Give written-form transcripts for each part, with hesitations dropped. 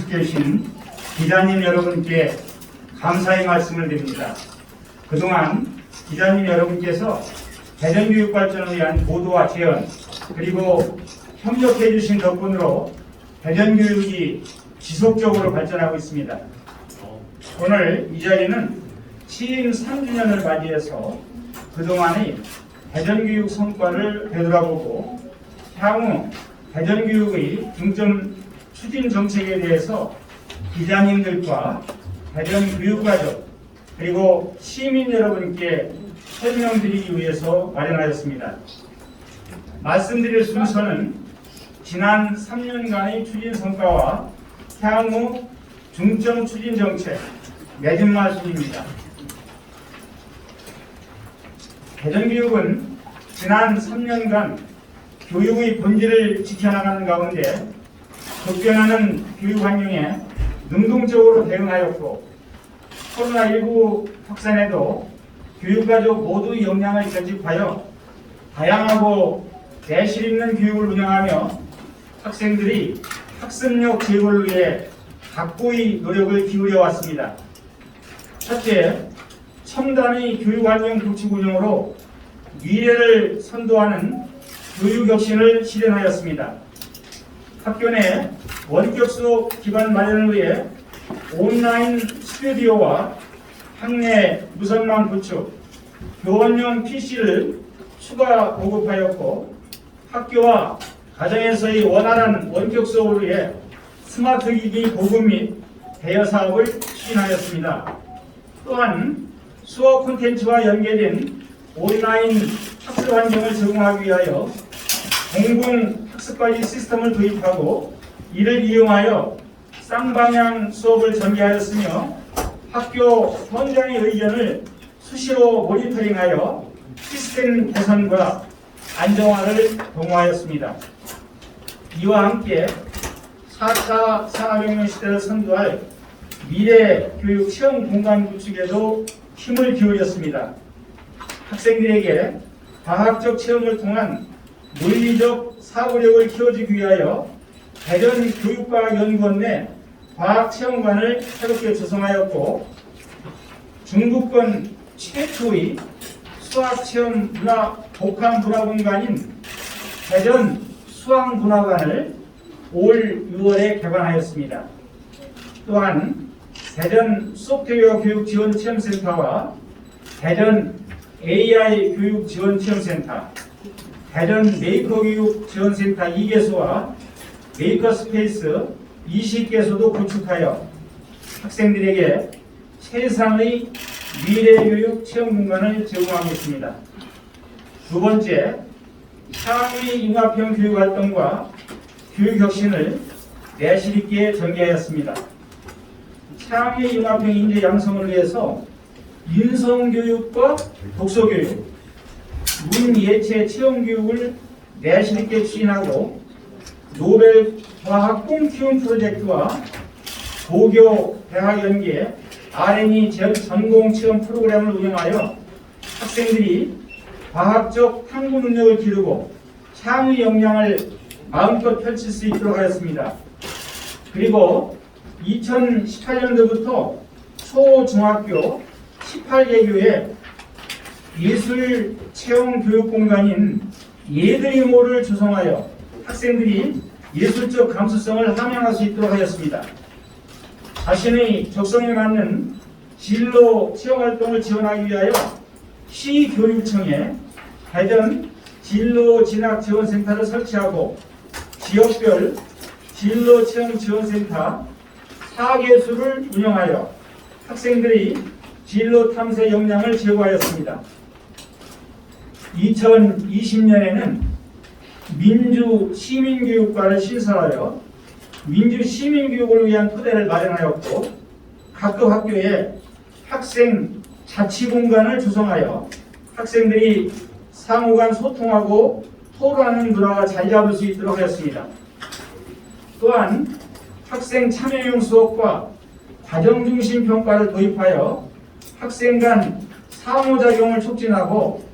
계신 기자님 여러분께 감사의 말씀을 드립니다. 그동안 기자님 여러분께서 대전교육 발전을 위한 보도와 재현 그리고 협력해 주신 덕분으로 대전교육이 지속적으로 발전하고 있습니다. 오늘 이 자리는 취임 3주년을 맞이해서 그동안의 대전교육 성과를 되돌아보고 향후 대전교육의 중점 추진 정책에 대해서 기자님들과 대전교육가족 그리고 시민 여러분께 설명드리기 위해서 마련하였습니다. 말씀드릴 순서는 지난 3년간의 추진 성과와 향후 중점 추진 정책 맺은 말씀입니다. 대전교육은 지난 3년간 교육의 본질을 지켜나가는 가운데 급변하는 교육 환경에 능동적으로 대응하였고 코로나19 확산에도 교육가족 모두의 역량을 결집하여 다양하고 내실 있는 교육을 운영하며 학생들이 학습력 제고를 위해 각고의 노력을 기울여 왔습니다. 첫째, 첨단의 교육환경 구축 운영으로 미래를 선도하는 교육혁신을 실현하였습니다. 학교 내 원격 수업 기반 마련을 위해 온라인 스튜디오와 학내 무선망 구축, 교원용 PC를 추가 보급하였고 학교와 가정에서의 원활한 원격 수업을 위해 스마트 기기 보급 및 대여 사업을 추진하였습니다. 또한 수업 콘텐츠와 연계된 온라인 학습 환경을 제공하기 위하여 공공 학습관리 시스템을 도입하고 이를 이용하여 쌍방향 수업을 전개하였으며 학교 현장의 의견을 수시로 모니터링하여 시스템 개선과 안정화를 도모하였습니다. 이와 함께 4차 산업혁명 시대를 선도할 미래 교육 체험 공간 구축에도 힘을 기울였습니다. 학생들에게 과학적 체험을 통한 논리적 사고력을 키워주기 위하여 대전교육과학연구원 내 과학체험관을 새롭게 조성하였고 중부권 최초의 수학체험 문화 복합 문화공간인 대전 수학문화관을 올 6월에 개관하였습니다. 또한 대전 소프트웨어 교육 지원 체험센터와 대전 AI 교육 지원 체험센터, 대전 메이커 교육 지원센터 2개소와 메이커 스페이스 20개소도 구축하여 학생들에게 최상의 미래 교육 체험 공간을 제공하고 있습니다. 두 번째, 창의 융합형 교육 활동과 교육 혁신을 내실 있게 전개하였습니다. 창의 융합형 인재 양성을 위해서 인성교육과 독서교육, 문예체 체험교육을 내실 있게 추진하고 노벨 과학 꿈키움 프로젝트와 고교 대학 연계 R&E 전공 체험 프로그램을 운영하여 학생들이 과학적 탐구 능력을 기르고 창의 역량을 마음껏 펼칠 수 있도록 하였습니다. 그리고 2018년도부터 초, 중학교 18개 교에 예술 체험 교육 공간인 예드리모를 조성하여 학생들이 예술적 감수성을 함양할 수 있도록 하였습니다. 자신의 적성에 맞는 진로 체험 활동을 지원하기 위하여 시교육청에 대전 진로 진학 지원센터를 설치하고 지역별 진로 체험 지원센터 4개소를 운영하여 학생들의 진로 탐색 역량을 제고하였습니다. 2020년에는 민주 시민교육과를 신설하여 민주 시민교육을 위한 토대를 마련하였고 각급 학교에 학생 자치공간을 조성하여 학생들이 상호간 소통하고 토론하는 문화가 자리 잡을 수 있도록 하였습니다. 또한 학생 참여형 수업과 과정중심 평가를 도입하여 학생 간 상호작용을 촉진하고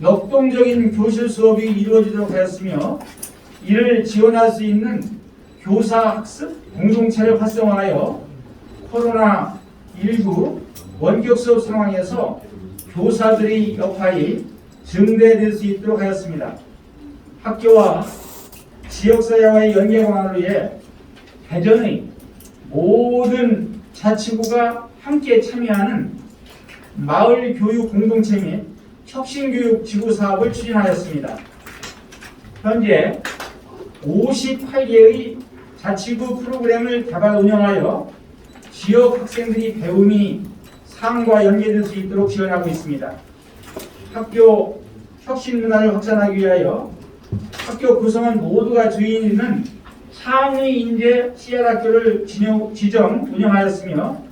역동적인 교실 수업이 이루어지도록 하였으며 이를 지원할 수 있는 교사학습 공동체를 활성화하여 코로나19 원격 수업 상황에서 교사들의 역할이 증대될 수 있도록 하였습니다. 학교와 지역사회와의 연계 강화를 위해 대전의 모든 자치구가 함께 참여하는 마을교육 공동체 및 혁신교육 지구 사업을 추진하였습니다. 현재 58개의 자치구 프로그램을 개발 운영하여 지역 학생들이 배움이 삶과 연계될 수 있도록 지원하고 있습니다. 학교 혁신 문화를 확산하기 위하여 학교 구성원 모두가 주인인 창의인재 CR학교를 지정 운영하였으며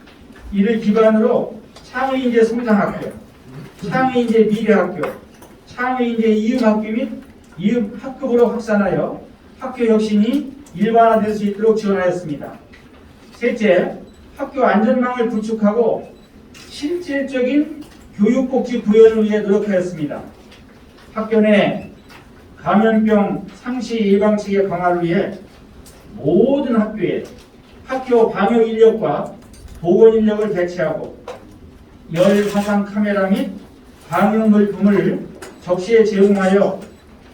이를 기반으로 창의인재 성장학교, 창의인재 미래학교, 창의인재 이음학교 및 이음학급으로 확산하여 학교 혁신이 일반화될 수 있도록 지원하였습니다. 셋째, 학교 안전망을 구축하고 실질적인 교육복지 구현을 위해 노력하였습니다. 학교 내 감염병 상시 예방체계 강화를 위해 모든 학교에 학교 방역 인력과 보건 인력을 배치하고 열 화상 카메라 및 방역 물품을 적시에 제공하여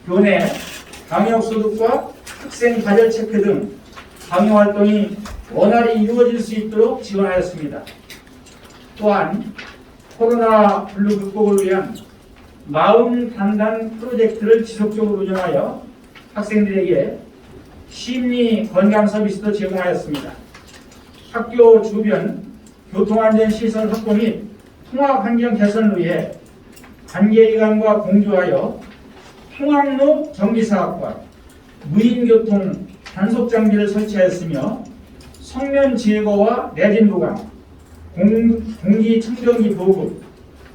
교내 방역 소독과 학생 발열 체크 등 방역 활동이 원활히 이루어질 수 있도록 지원하였습니다. 또한 코로나 블루 극복을 위한 마음 단단 프로젝트를 지속적으로 운영하여 학생들에게 심리 건강 서비스도 제공하였습니다. 학교 주변 교통안전 시설 확보 및 통학 환경 개선을 위해 관계기관과 공조하여 통학로 정비사업과 무인교통 단속 장비를 설치하였으며 성면 제거와 내진 보강, 공기청정기 보급,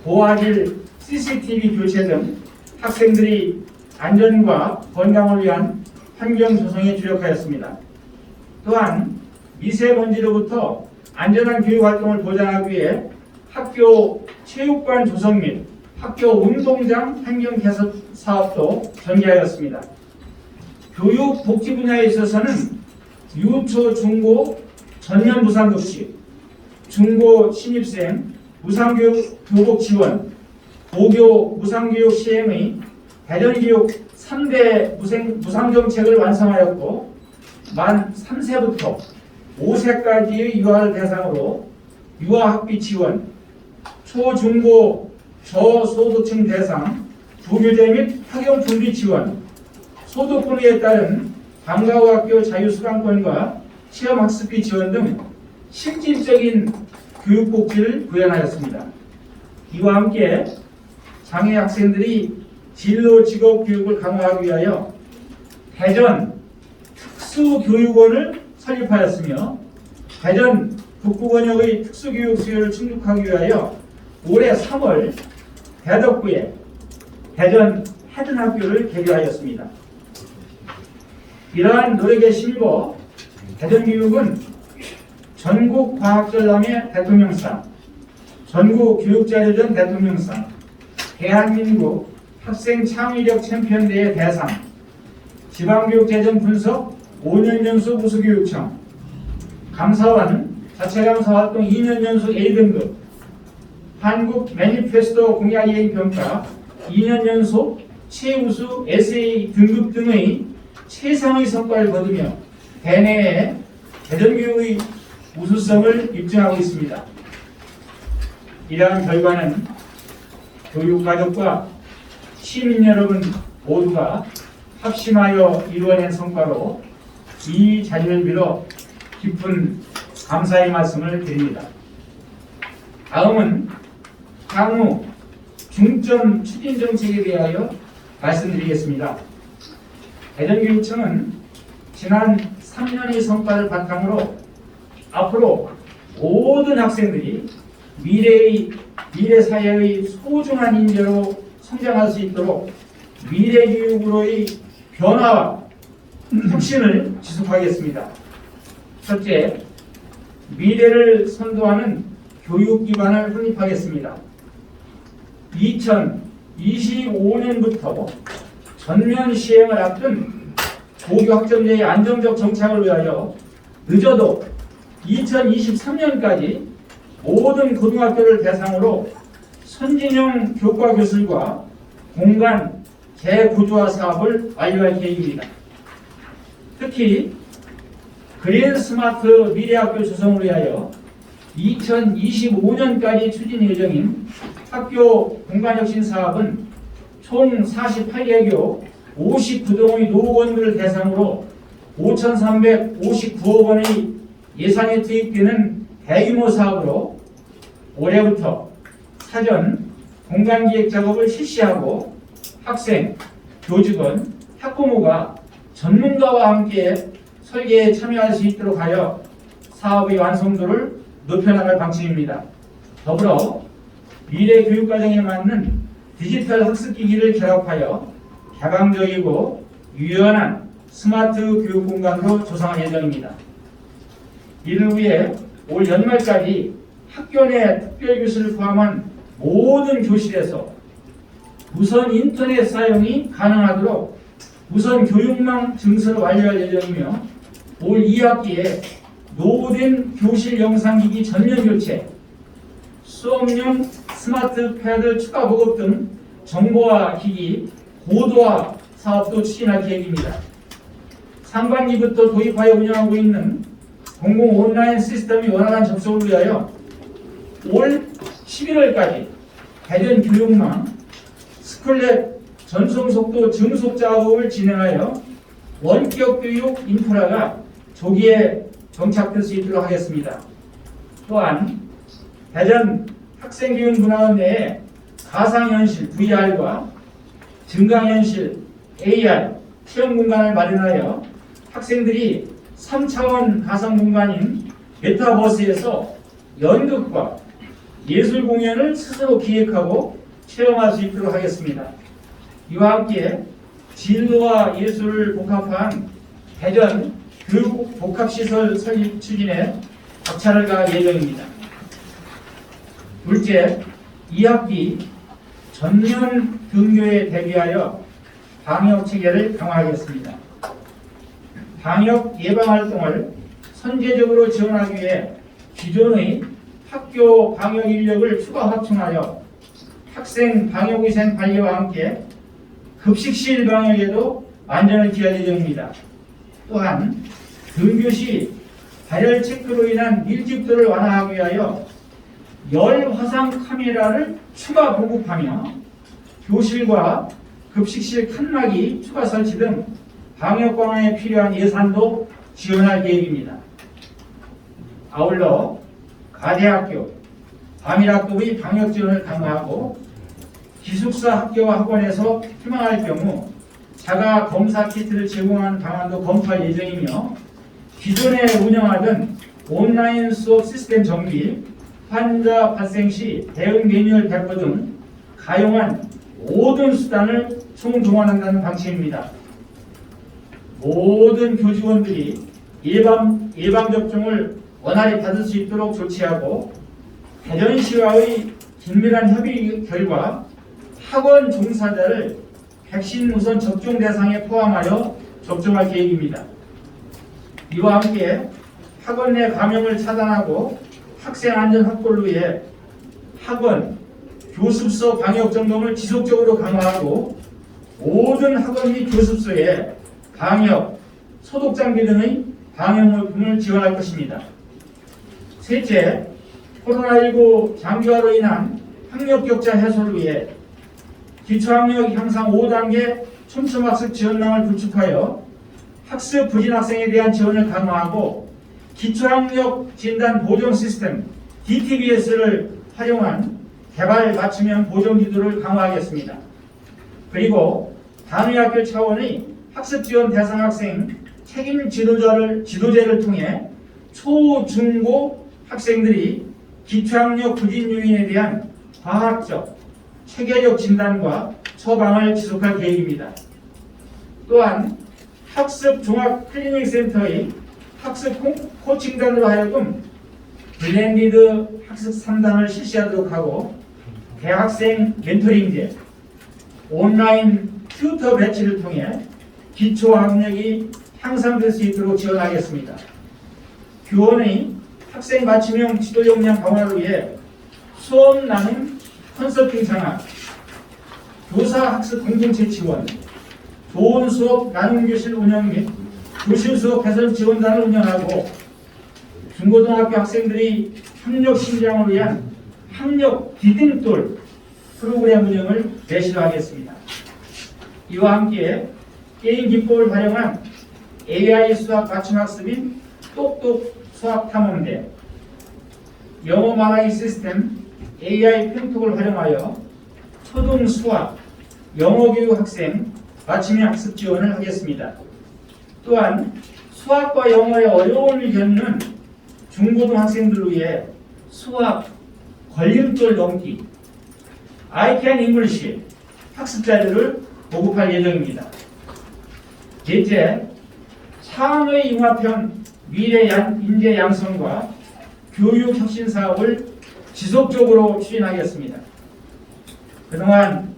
고화질 CCTV 교체 등 학생들이 안전과 건강을 위한 환경 조성에 주력하였습니다. 또한 미세먼지로부터 안전한 교육 활동을 보장하기 위해 학교 체육관 조성 및 학교 운동장 환경 개선 사업도 전개하였습니다. 교육 복지 분야에 있어서는 유초, 중고 전면 무상급식, 중고 신입생 무상교육 교복 지원, 고교 무상교육 시행의 대전교육 3대 무상정책을 완성하였고 만 3세부터 5세까지의 유아를 대상으로 유아학비 지원, 초, 중고, 저소득층 대상 부교재 및 학용 준비 지원, 소득분위에 따른 방과후학교 자유수강권과 체험학습비 지원 등 실질적인 교육복지를 구현하였습니다. 이와 함께 장애 학생들이 진로 직업 교육을 강화하기 위하여 대전 특수교육원을 설립하였으며 대전 북부권역의 특수교육 수요를 충족하기 위하여 올해 3월 대덕구에 대전 해든학교를 개교하였습니다. 이러한 노력에 힘입어 대전교육은 전국과학전람회 대통령상, 전국교육자료전 대통령상, 대한민국 학생창의력 챔피언대회 대상, 지방교육재정 분석 5년 연속 우수교육청, 감사원 자체감사활동 2년 연속 A등급, 한국 매니페스토 공약이행평가 2년 연속 최우수 SA 등급 등의 최상의 성과를 거두며 대내에 대전교육의 우수성을 입증하고 있습니다. 이러한 결과는 교육가족과 시민 여러분 모두가 합심하여 이루어낸 성과로 이 자리를 빌어 깊은 감사의 말씀을 드립니다. 다음은 향후 중점 추진 정책에 대하여 말씀드리겠습니다. 대전교육청은 지난 3년의 성과를 바탕으로 앞으로 모든 학생들이 미래 사회의 소중한 인재로 성장할 수 있도록 미래교육으로의 변화와 혁신을 지속하겠습니다. 첫째, 미래를 선도하는 교육 기반을 확립하겠습니다. 2025년부터 전면 시행을 앞둔 고교 학점제의 안정적 정착을 위하여 늦어도 2023년까지 모든 고등학교를 대상으로 선진형 교과 교실과 공간 재구조화 사업을 완료할 계획입니다. 특히 그린 스마트 미래학교 조성을 위하여 2025년까지 추진 예정인 학교 공간혁신 사업은 총 48개교 59동의 노후원들을 대상으로 5,359억 원의 예산이 투입되는 대규모 사업으로 올해부터 사전 공간기획 작업을 실시하고 학생, 교직원, 학부모가 전문가와 함께 설계에 참여할 수 있도록 하여 사업의 완성도를 높여나갈 방침입니다. 더불어 미래 교육과정에 맞는 디지털 학습기기를 결합하여 개방적이고 유연한 스마트 교육 공간으로 조성할 예정입니다. 이를 위해 올 연말까지 학교 내 특별교실을 포함한 모든 교실에서 무선 인터넷 사용이 가능하도록 무선 교육망 증설을 완료할 예정이며 올 2학기에 노후된 교실 영상기기 전면 교체, 수업용 스마트 패드 추가 보급 등 정보화 기기 고도화 사업도 추진할 계획입니다. 상반기부터 도입하여 운영하고 있는 공공 온라인 시스템의 원활한 접속을 위하여 올 11월까지 대전 교육망 스쿨렛 전송속도 증속 작업을 진행하여 원격 교육 인프라가 조기에 정착될 수 있도록 하겠습니다. 또한 대전 학생교육문화원 내에 가상현실 VR과 증강현실 AR 체험 공간을 마련하여 학생들이 3차원 가상 공간인 메타버스에서 연극과 예술 공연을 스스로 기획하고 체험할 수 있도록 하겠습니다. 이와 함께 진로와 예술을 복합한 대전 교육 복합시설 설립 추진에 박차를 가할 예정입니다. 둘째, 2학기 전면 등교에 대비하여 방역 체계를 강화하겠습니다. 방역 예방 활동을 선제적으로 지원하기 위해 기존의 학교 방역 인력을 추가 확충하여 학생 방역위생 관리와 함께 급식실 방역에도 만전을 기할 예정입니다. 또한 등교 시 발열 체크로 인한 밀집도를 완화하기 위하여 열 화상 카메라를 추가 보급하며 교실과 급식실 칸막이 추가 설치 등 방역 강화에 필요한 예산도 지원할 계획입니다. 아울러 가대학교, 과밀학급의 방역 지원을 강화하고 기숙사 학교와 학원에서 희망할 경우 자가 검사 키트를 제공하는 방안도 검토할 예정이며 기존에 운영하던 온라인 수업 시스템 정비, 환자 발생 시 대응 매뉴얼 배포 등 가용한 모든 수단을 총동원한다는 방침입니다. 모든 교직원들이 예방접종을 원활히 받을 수 있도록 조치하고 대전시와의 긴밀한 협의 결과 학원 종사자를 백신 우선 접종 대상에 포함하여 접종할 계획입니다. 이와 함께 학원 내 감염을 차단하고 학생 안전 확보를 위해 학원, 교습소 방역 점검을 지속적으로 강화하고 모든 학원 및 교습소에 방역, 소독 장비 등의 방역물품을 지원할 것입니다. 셋째, 코로나19 장기화로 인한 학력 격차 해소를 위해 기초학력 향상 5단계 촘촘학습 지원망을 구축하여 학습 부진 학생에 대한 지원을 강화하고 기초학력 진단 보정 시스템 DTBS를 활용한 개발 맞춤형 보정 지도를 강화하겠습니다. 그리고 단위학교 차원의 학습 지원 대상 학생 책임 지도제를 통해 초, 중, 고 학생들이 기초학력 부진 요인에 대한 과학적, 체계적 진단과 처방을 지속할 계획입니다. 또한 학습 종합 클리닉 센터의 학습 코칭단으로 하여금 블렌디드 학습 3단을 실시하도록 하고 대학생 멘토링제, 온라인 튜터 배치를 통해 기초학력이 향상될 수 있도록 지원하겠습니다. 교원의 학생 맞춤형 지도 역량 강화를 위해 수업 나눔 컨설팅 장학, 교사 학습 공동체 지원, 좋은 수업 나눔 교실 운영 및 교실 수업 개선 지원단을 운영하고 중고등학교 학생들이 학력 신장을 위한 학력 디딤돌 프로그램 운영을 내실화하겠습니다. 이와 함께 게임 기법을 활용한 AI 수학 맞춤 학습인 똑똑 수학 탐험대, 영어 말하기 시스템 AI 펜톡을 활용하여 초등 수학, 영어 교육 학생 맞춤형 학습 지원을 하겠습니다. 또한 수학과 영어의 어려움을 겪는 중고등 학생들을 위해 수학 걸림돌 넘기 I can English 학습 자료를 보급할 예정입니다. 넷째, 창의 융합형 미래 인재 양성과 교육 혁신 사업을 지속적으로 추진하겠습니다. 그동안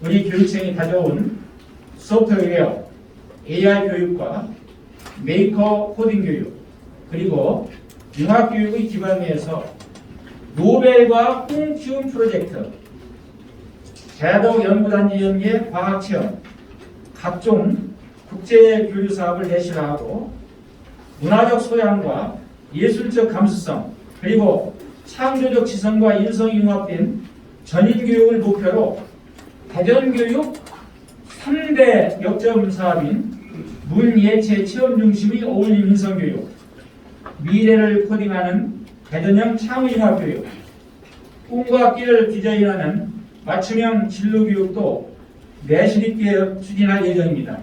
우리 교육생이 가져온 소프트웨어, AI 교육과 메이커 코딩 교육, 그리고 융합교육의 기반 위에서 노벨과 홍키움 프로젝트, 대덕 연구단지 연계 과학체험, 각종 국제교류 사업을 내실화하고 문화적 소양과 예술적 감수성, 그리고 창조적 지성과 인성이 융합된 전인교육을 목표로 대전교육 3대 역점 사업인 문예체 체험 중심의 어울림 인성교육, 미래를 코딩하는 대전형 창의융합교육, 꿈과 끼를 디자인하는 맞춤형 진로교육도 내실 있게 추진할 예정입니다.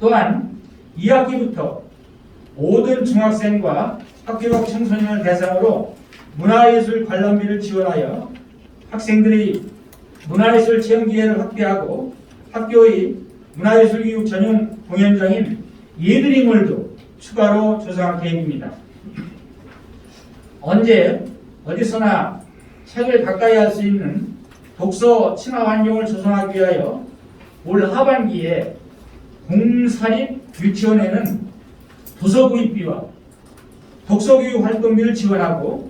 또한 2학기부터 모든 중학생과 학교 밖 청소년을 대상으로 문화예술 관람비를 지원하여 학생들이 문화예술 체험 기회를 확대하고 학교의 문화예술 교육 전용 공연장인 예드림월도 추가로 조성할 계획입니다. 언제 어디서나 책을 가까이 할 수 있는 독서 친화 환경을 조성하기 위하여 올 하반기에 공사립 유치원에는 도서 구입비와 독서교육 활동비를 지원하고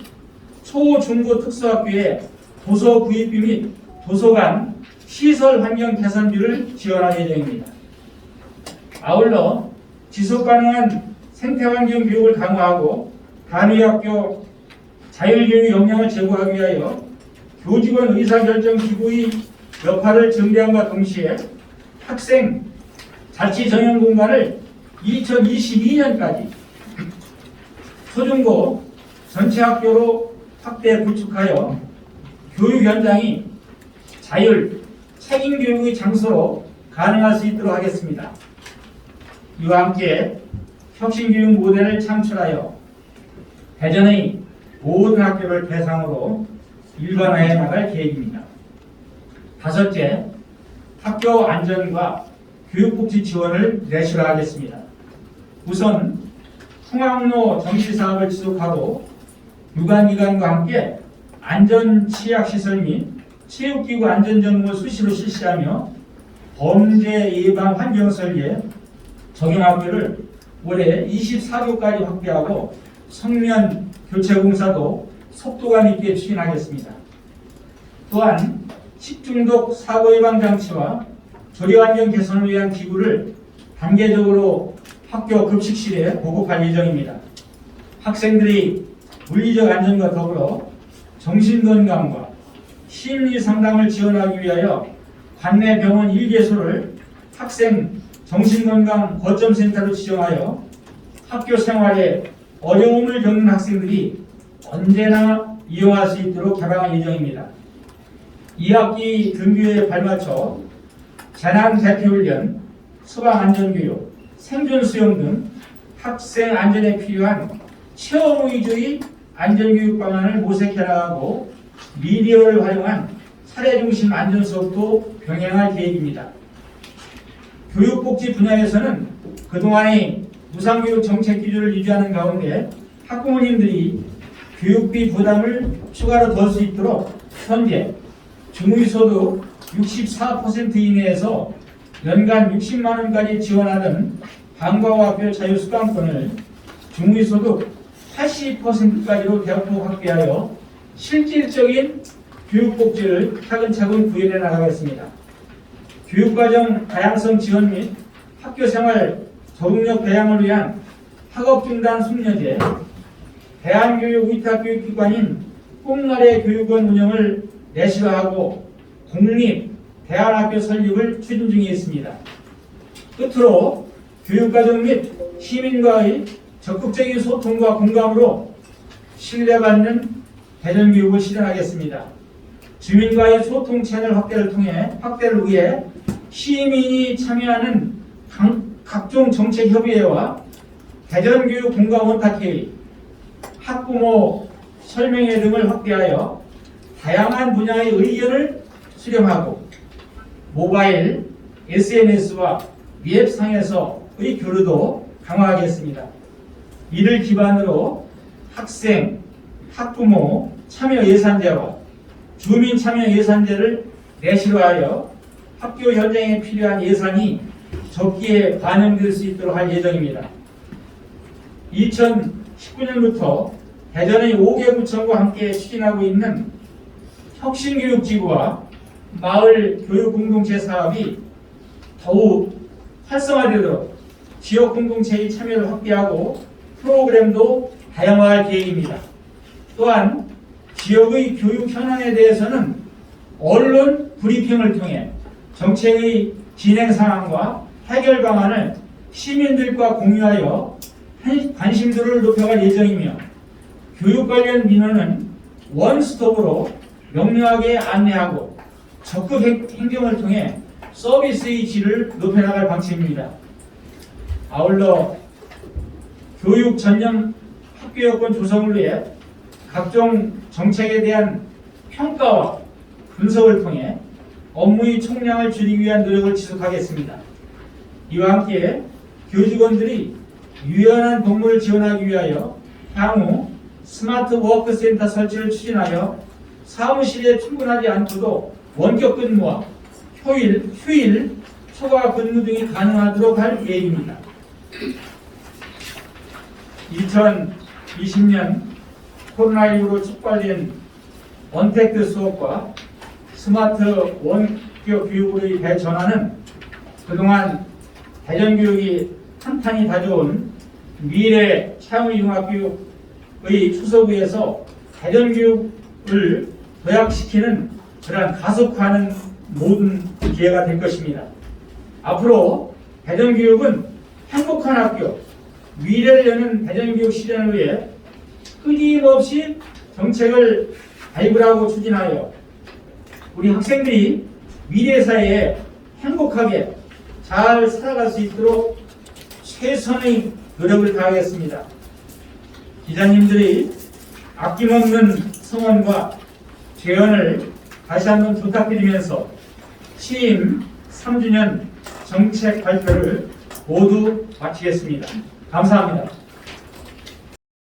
초, 중고 특수학교에 도서 구입비 및 도서관 시설 환경 개선비를 지원할 예정입니다. 아울러 지속가능한 생태환경 교육을 강화하고 단위학교 자율교육 역량을 제고하기 위하여 교직원 의사결정 기구의 역할을 증대함과 동시에 학생 자치 전용 공간을 2022년까지 초중고 전체 학교로 확대 구축하여 교육 현장이 자율, 책임 교육의 장소로 가능할 수 있도록 하겠습니다. 이와 함께 혁신교육 모델을 창출하여 대전의 모든 학교를 대상으로 일반화해 나갈 계획입니다. 다섯째, 학교 안전과 교육복지 지원을 내실화하겠습니다. 우선 통학로 정시 사업을 지속하고 유관기관과 함께 안전치약시설 및 체육기구 안전점검을 수시로 실시하며 범죄 예방 환경 설계 적용학교를 올해 24교까지 확대하고 성면 교체 공사도 속도감 있게 추진하겠습니다. 또한 식중독 사고 예방 장치와 조리 환경 개선을 위한 기구를 단계적으로 학교 급식실에 보급할 예정입니다. 학생들이 물리적 안전과 더불어 정신건강과 심리 상담을 지원하기 위하여 관내 병원 1개소를 학생 정신건강 거점센터로 지정하여 학교 생활에 어려움을 겪는 학생들이 언제나 이용할 수 있도록 개방할 예정입니다. 2학기 등교에 발맞춰 재난대피훈련, 소방안전교육, 생존수영 등 학생 안전에 필요한 체험 위주의 안전교육 방안을 모색해 나가고 미디어를 활용한 사례중심 안전수업도 병행할 계획입니다. 교육복지 분야에서는 그동안의 무상교육 정책 기조를 유지하는 가운데 학부모님들이 교육비 부담을 추가로 덜 수 있도록 현재 중위소득 64% 이내에서 연간 60만 원까지 지원하던 방과후학교 자유수강권을 중위소득 80%까지로 대폭 확대하여 실질적인 교육복지를 차근차근 구현해 나가겠습니다. 교육과정 다양성 지원 및 학교생활 적응력 배양을 위한 학업중단 숙려제, 대한교육위탁교육기관인 꿈나래 교육원 운영을 내실화하고 공립 대안학교 설립을 추진 중에 있습니다. 끝으로 교육과정 및 시민과의 적극적인 소통과 공감으로 신뢰받는 대전교육을 실현하겠습니다. 주민과의 소통 채널 확대를 위해 시민이 참여하는 각종 정책 협의회와 대전교육 공감원탁회의, 학부모 설명회 등을 확대하여 다양한 분야의 의견을 수렴하고 모바일, SNS와 웹상에서의 교류도 강화하겠습니다. 이를 기반으로 학생, 학부모 참여 예산제와 주민 참여 예산제를 내실화하여 학교 현장에 필요한 예산이 적기에 반영될 수 있도록 할 예정입니다. 2019년부터 대전의 5개 구청과 함께 추진하고 있는 혁신교육지구와 마을 교육공동체 사업이 더욱 활성화되도록 지역 공동체의 참여를 확대하고 프로그램도 다양화할 계획입니다. 또한 지역의 교육 현안에 대해서는 언론 브리핑을 통해 정책의 진행 상황과 해결 방안을 시민들과 공유하여 관심도를 높여갈 예정이며 교육 관련 민원은 원스톱으로 명료하게 안내하고 적극 행정을 통해 서비스의 질을 높여나갈 방침입니다. 아울러 교육 전념 학교 여건 조성을 위해 각종 정책에 대한 평가와 분석을 통해 업무의 총량을 줄이기 위한 노력을 지속하겠습니다. 이와 함께 교직원들이 유연한 근무를 지원하기 위하여 향후 스마트 워크센터 설치를 추진하여 사무실에 출근하지 않고도 원격 근무와 휴일, 초과 근무 등이 가능하도록 할 계획입니다. 2020년 코로나19로 촉발된 언택트 수업과 스마트 원격 교육의 대전환은 그동안 대전교육이 탄탄히 다져온 미래 창의융합교육의 추서구에서 대전교육을 도약시키는 그러한 가속화하는 모든 기회가 될 것입니다. 앞으로 대전교육은 행복한 학교, 미래를 여는 대전교육 실현을 위해 끊임없이 정책을 발굴하고 추진하여 우리 학생들이 미래 사회에 행복하게 잘 살아갈 수 있도록 최선의 노력을 다하겠습니다. 기자님들의 아낌없는 성원과 재원을 다시 한번 부탁드리면서 취임 3주년 정책 발표를 모두 마치겠습니다. 감사합니다.